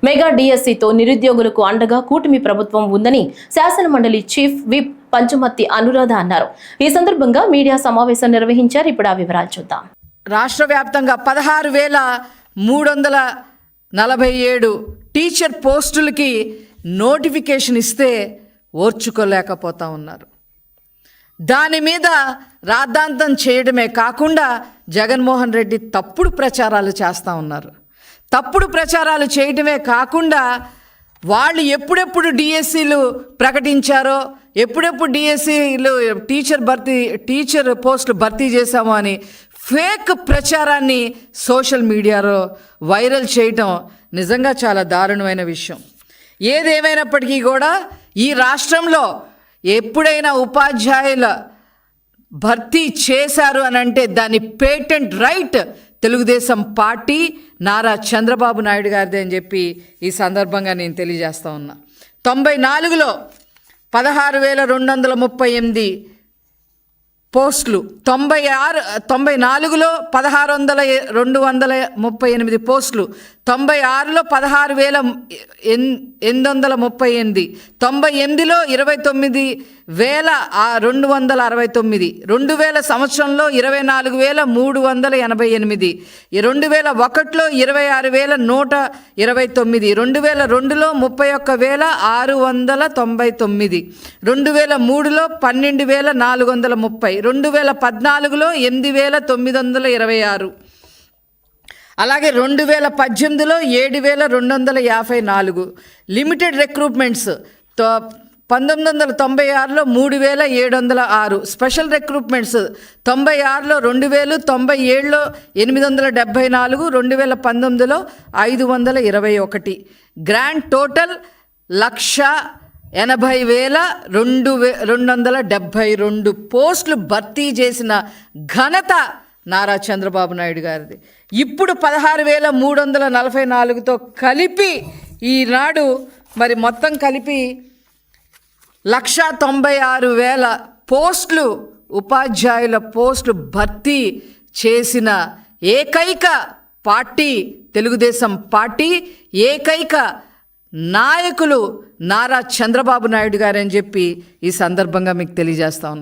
Mega డిఎస్సితో నిరుద్యోగులకు అండగా కూటమి ప్రభుత్వం ఉందని శాసనమండలి చీఫ్ విప్ పంచుమర్తి అనురాధ అన్నారు. ఈ సందర్భంగా మీడియా సమావేశం నిర్వహించారు. ఇప్పుడు ఆ వివరాలు చూద్దాం. రాష్ట్ర వ్యాప్తంగా 16,347 టీచర్ పోస్టులకి నోటిఫికేషన్ ఇస్తే ఓర్చుకోలేకపోతా ఉన్నారు. దాని మీద రాద్ధాంతం చేయడమే కాకుండా జగన్మోహన్ రెడ్డి తప్పుడు ప్రచారాలు చేస్తూ ఉన్నారు. తప్పుడు ప్రచారాలు చేయడమే కాకుండా వాళ్ళు ఎప్పుడెప్పుడు డిఎస్సీలు ప్రకటించారో, ఎప్పుడెప్పుడు డిఎస్సీలు టీచర్ పోస్టులు భర్తీ చేశామో అని ఫేక్ ప్రచారాన్ని సోషల్ మీడియాలో వైరల్ చేయటం నిజంగా చాలా దారుణమైన విషయం. ఏదేమైనప్పటికీ కూడా ఈ రాష్ట్రంలో ఎప్పుడైనా ఉపాధ్యాయుల భర్తీ చేశారు అని అంటే దాని patent right Telugu Desam party Nara Chandrababu Naidu గారిదే అని చెప్పి ఈ సందర్భంగా నేను తెలియజేస్తా ఉన్నా. 94లో 16,238 పోస్టులు, 94లో 16,238 పోస్టులు, 96లో 16,838, 98లో 29,269, 2000 సంవత్సరంలో 24,388, 2001లో 26,129, 2002లో 31,699, 2003లో 12,430, 2014లో 8,926, అలాగే 2018లో 7,254. లిమిటెడ్ రిక్రూట్మెంట్స్ 1996లో 3,706. స్పెషల్ రిక్రూట్మెంట్స్ 96లో 2,000, 97లో 874, 2019లో 521. గ్రాండ్ టోటల్ 1,80,272 పోస్టులు భర్తీ చేసిన ఘనత నారా చంద్రబాబు నాయుడు గారిది. ఇప్పుడు 16,344తో కలిపి ఈనాడు మరి మొత్తం కలిపి 1,96,000 పోస్టులు, ఉపాధ్యాయుల పోస్టులు భర్తీ చేసిన ఏకైక పార్టీ తెలుగుదేశం పార్టీ, ఏకైక నాయకులు నారా చంద్రబాబు నాయుడు గారని చెప్పి ఈ సందర్భంగా మీకు తెలియజేస్తా ఉన్నా.